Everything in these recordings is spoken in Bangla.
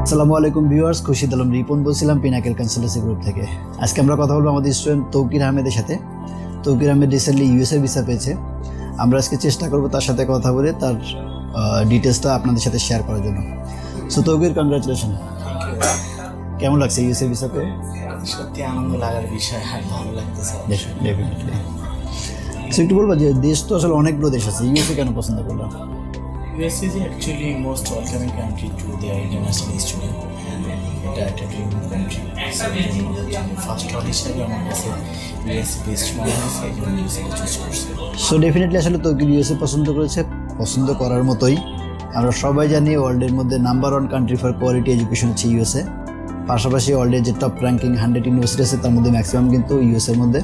আসসালামু আলাইকুম ভিউয়ার্স, খুশিদ আলম রিপন বলছিলাম পিনাকেল কনসালটেন্সি গ্রুপ থেকে। আজকে আমরা কথা বলবো আমাদের স্টুডেন্ট তৌকির আহমেদের সাথে। Tauqir Ahmed recently USA visa পেয়েছে। আমরা আজকে চেষ্টা করবো তার সাথে কথা বলে তার ডিটেলসটা আপনাদের সাথে শেয়ার করার জন্য। So Tauqir, congratulation. কেমন লাগছে ইউএসএ ভিসা পেয়ে? সত্যি আনন্দ লাগার বিষয়, ভালো লাগতেছে ডেফিনেটলি। সো একটু বলবো যে দেশ তো আসলে অনেকগুলো দেশ আছে, ইউএসএ কেন পছন্দ করলাম? US is actually most welcoming country to their international student. এটা একটা ড্রিম কান্ট্রি। ফার্স্ট অল হিসাবে আমার কাছে US বেস্ট মনে হয়েছে, এই জন্য USA চুজ করছি। সো ডেফিনেটলি আসলে তৌকির ইউএসএ পছন্দ করেছে, পছন্দ করার মতোই। আমরা সবাই জানি ওয়ার্ল্ডের মধ্যে number 1 country for quality education হচ্ছে ইউএসএ। পাশাপাশি ওয়ার্ল্ডের যে টপ র্যাঙ্কিং 100 ইউনিভার্সিটি আছে তার মধ্যে ম্যাক্সিমাম কিন্তু ইউএসএর মধ্যে।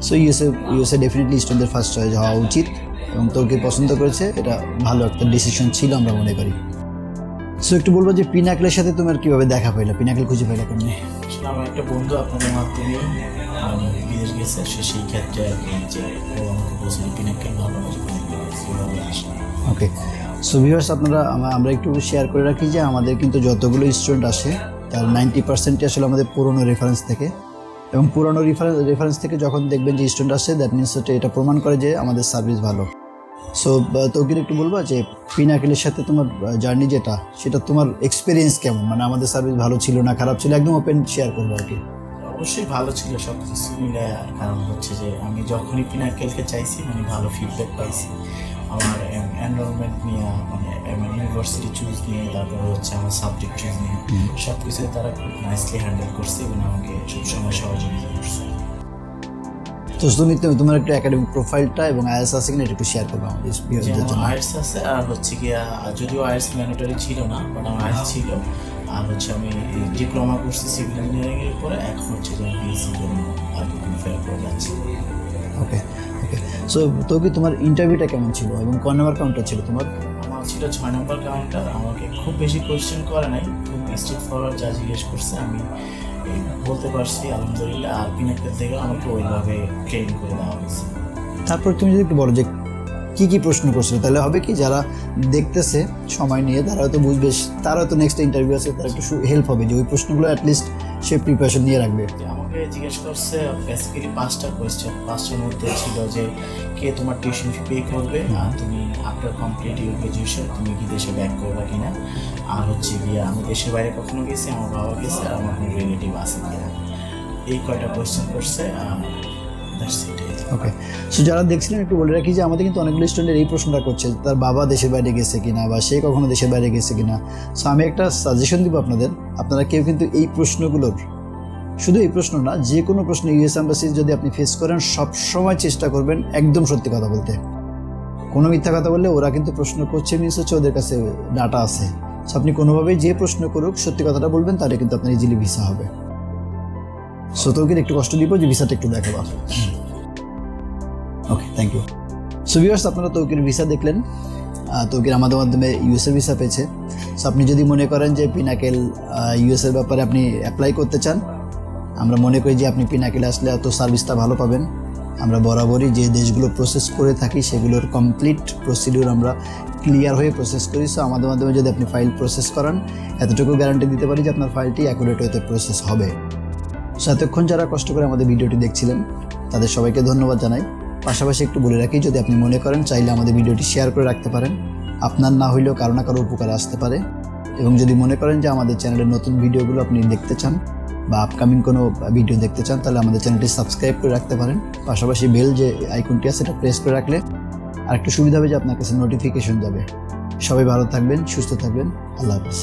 সো ইউএসএ ডেফিনেটলি স্টুডেন্টদের ফার্স্ট চয়েস হওয়া উচিত এবং তৌকির পছন্দ করেছে, এটা ভালো একটা ডিসিশন ছিল আমরা মনে করি। সো একটু বলবো যে পিনাকেলের সাথে তোমার কীভাবে দেখা পাইলা, পিনাকেল খুঁজে পাইলা কেমনি? আসলে আমার একটা বন্ধু আপনাদের মাধ্যমে বিদেশ গেছে, সে সেই ক্ষেত্রে আর কি যে ও আমাকে বলছিল পিনাকেল ভালো সেভাবে আসে। ওকে, সো ভিউয়ার্স আমরা একটু শেয়ার করে রাখি যে আমাদের কিন্তু যতগুলো স্টুডেন্ট আসে তার 90% আসলে আমাদের পুরনো রেফারেন্স থেকে, এবং পুরনো রেফারেন্স থেকে যখন দেখবেন যে স্টুডেন্ট আসে দ্যাট মিনস হচ্ছে এটা প্রমাণ করে যে আমাদের সার্ভিস ভালো। সো তৌকির একটু বলবো যে পিনাকেলের সাথে তোমার জার্নি যেটা, সেটা তোমার এক্সপিরিয়েন্স কেমন, মানে আমাদের সার্ভিস ভালো ছিল না খারাপ ছিল, একদম ওপেন শেয়ার করবো আর কি। অবশ্যই ভালো ছিল সব কিছু মিলে, কারণ হচ্ছে যে আমি যখনই পিনাকেলকে চাইছি মানে ভালো ফিডব্যাক পাইছি। আমার এনরোলমেন্ট নিয়ে মানে ইউনিভার্সিটি চুজ নিয়ে, তারপরে হচ্ছে আমার সাবজেক্ট চুজ নিয়ে সব কিছুই তারা খুব নাইসলি হ্যান্ডেল করছে এবং আমাকে সবসময় সহযোগিতা করছে। তো তুমি তোমার একটু একাডেমিক প্রোফাইলটা এবং আইএলটিএস আছে কিনা একটু শেয়ার করবো আমাদের ভিউয়ারদের জন্য। আইএলটিএস আছে, আর হচ্ছে গিয়া যদিও আইএলটিএস ম্যান্ডেটরি ছিল না, বাট আমার আইএলটিএস ছিল। আর হচ্ছে আমি ডিপ্লোমা করছি সিভিল ইঞ্জিনিয়ারিং এর পরে, এখন হচ্ছে যে বিএসসি জন্য আর কি প্রিপেয়ার করে যাচ্ছি। ওকে ওকে, সো তৌকির তোমার ইন্টারভিউটা কেমন ছিল এবং কোন নাম্বার কাউন্টার ছিল তোমার? আমার ছিল 6 নম্বর কাউন্টার। আমাকে খুব বেশি কোয়েশ্চেন করে নাই, খুব স্ট্রেট ফরওয়ার্ড যা জিজ্ঞেস করছে আমি বলতে পারছি আলহামদুলিল্লাহ। আর পিনাকেল থেকে আমাকে ওইভাবে ট্রেন করে দেওয়া হয়েছে। তারপর তুমি যদি একটু বলো যে কী প্রশ্ন করছিল, তাহলে হবে কি যারা দেখতেছে সময় নিয়ে তারা হয়তো বুঝবে, তারা হয়তো নেক্সট ইন্টারভিউ আছে তারা একটু হেল্প হবে যে ওই প্রশ্নগুলো অ্যাটলিস্ট সে প্রিপারেশন নিয়ে রাখবে। আমাকে জিজ্ঞেস করছে বেসিক্যালি 5টা কোয়েশ্চেন। 5টার মধ্যে ছিল যে কে তোমার টিউশন ফি পে করবে, আর তুমি আফটার কমপ্লিট ইউর গ্রাজুয়েশন তুমি কি দেশে ব্যাক করবে কিনা, আর হচ্ছে গিয়ে আমি দেশের বাইরে কখনো গেছি, আমার বাবা গেছে, আর আমার কোনো রিলেটিভ আছে কিনা। এই কয়টা কোয়েশ্চেন করছে। ওকে, সো যারা দেখছিলেন একটু বলে রাখি যে আমাদের কিন্তু অনেকগুলো স্টুডেন্ট এই প্রশ্নটা করছে তার বাবা দেশের বাইরে গেছে কিনা বা সে কখনো দেশের বাইরে গেছে কিনা। সো আমি একটা সাজেশন দিব আপনারা কেউ কিন্তু এই প্রশ্নগুলোর, শুধু এই প্রশ্ন না, যে কোনো প্রশ্ন ইউএস এম্বাসি যদি আপনি ফেস করেন সবসময় চেষ্টা করবেন একদম সত্যি কথা বলতে। কোনো মিথ্যা কথা বললে ওরা কিন্তু প্রশ্ন করছে মিনস হচ্ছে ওদের কাছে ডাটা আছে। সো আপনি কোনোভাবেই যে প্রশ্ন করুক সত্যি কথাটা বলবেন, তাহলে কিন্তু আপনার ইজিলি ভিসা হবে। সো তৌকির একটু কষ্ট দিব যে ভিসাটা একটু দেখাবা। ওকে, থ্যাংক ইউ। সো ভিউয়ার্স, আপনারা তৌকির ভিসা দেখলেন। তৌকির আমাদের মাধ্যমে ইউএসএ ভিসা পেয়েছে। সো আপনি যদি মনে করেন যে পিনাকেল ইউএসএর ব্যাপারে আপনি অ্যাপ্লাই করতে চান, আমরা মনে করি যে আপনি পিনাকেলে আসলে এত সার্ভিসটা ভালো পাবেন। আমরা বরাবরই যে দেশগুলো প্রসেস করে থাকি সেগুলোর কমপ্লিট প্রসিডিউর আমরা ক্লিয়ার হয়ে প্রসেস করি। সো আমাদের মাধ্যমে যদি আপনি ফাইল প্রসেস করান, এতটুকু গ্যারান্টি দিতে পারি যে আপনার ফাইলটি অ্যাকুরেট হতে প্রসেস হবে। সো এতক্ষণ যারা কষ্ট করে আমাদের ভিডিওটি দেখছিলেন তাদের সবাইকে ধন্যবাদ জানাই। পাশাপাশি একটু বলে রাখি, যদি আপনি মনে করেন চাইলে আমাদের ভিডিওটি শেয়ার করে রাখতে পারেন, আপনার না হইলেও কারো না কারো উপকারে আসতে পারে। এবং যদি মনে করেন যে আমাদের চ্যানেলের নতুন ভিডিওগুলো আপনি দেখতে চান বা আপকামিং কোনো ভিডিও দেখতে চান, তাহলে আমাদের চ্যানেলটি সাবস্ক্রাইব করে রাখতে পারেন। পাশাপাশি বেল যে আইকনটি আছে সেটা প্রেস করে রাখলে আর একটু সুবিধা হবে যে আপনার কাছে নোটিফিকেশন যাবে। সবাই ভালো থাকবেন, সুস্থ থাকবেন, আল্লাহ হাফেজ।